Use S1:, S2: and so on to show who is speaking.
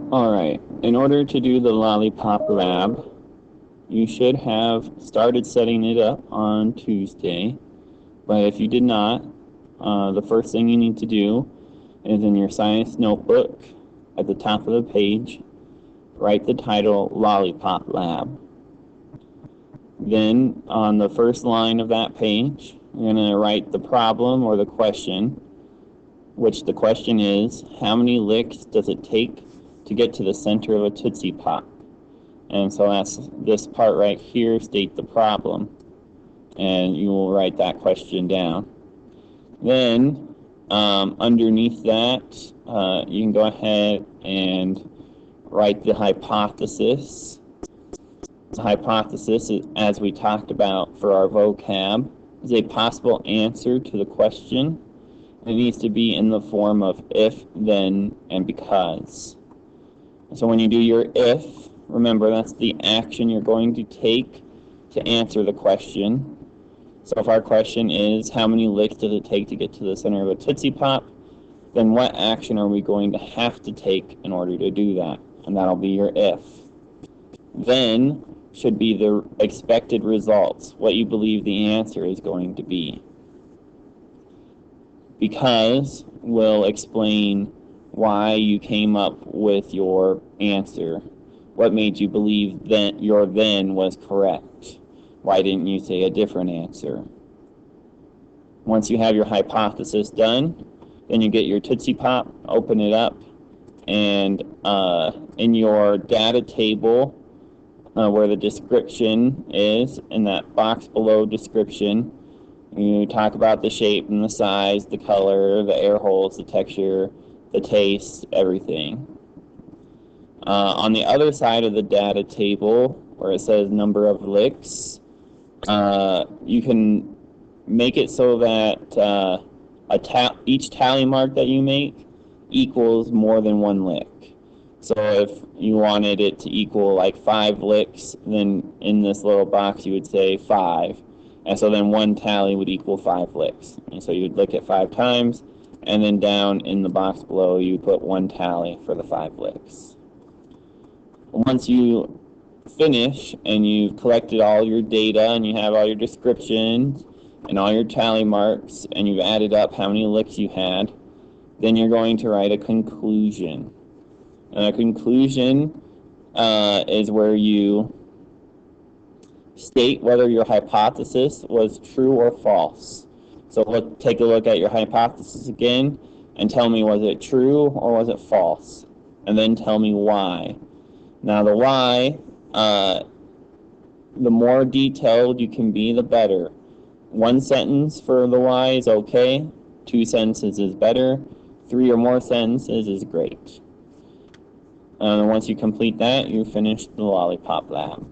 S1: Alright, in order to do the Lollipop Lab, you should have started setting it up on Tuesday, but if you did not, the first thing you need to do is in your science notebook, at the top of the page, write the title Lollipop Lab. Then, on the first line of that page, you're going to write the problem or the question, which the question is, how many licks does it take to get to the center of a Tootsie Pop? And so that's this part right here, state the problem. And you will write that question down. Then, underneath that, you can go ahead and write the hypothesis. The hypothesis, as we talked about for our vocab, is a possible answer to the question. It needs to be in the form of if, then, and because. So when you do your if, remember that's the action you're going to take to answer the question. So if our question is, how many licks does it take to get to the center of a Tootsie Pop, then what action are we going to have to take in order to do that? And that'll be your if. Then should be the expected results, what you believe the answer is going to be. Because will explain why you came up with your answer. What made you believe that your then was correct? Why didn't you say a different answer? Once you have your hypothesis done, then you get your Tootsie Pop, open it up, and in your data table, where the description is, in that box below description, you talk about the shape and the size, the color, the air holes, the texture, the taste, everything. On the other side of the data table, where it says number of licks, you can make it so that each tally mark that you make equals more than one lick. So if you wanted it to equal like 5 licks, then in this little box you would say 5. And so then one tally would equal 5 licks. And so you'd lick it 5 times, and then down in the box below you put one tally for the 5 licks. Once you finish and you've collected all your data and you have all your descriptions and all your tally marks and you've added up how many licks you had, then you're going to write a conclusion. And a conclusion is where you state whether your hypothesis was true or false. So take a look at your hypothesis again and tell me, was it true or was it false? And then tell me why. Now the why, the more detailed you can be, the better. 1 sentence for the why is okay. 2 sentences is better. 3 or more sentences is great. Once you complete that, you finish the Lollipop Lab.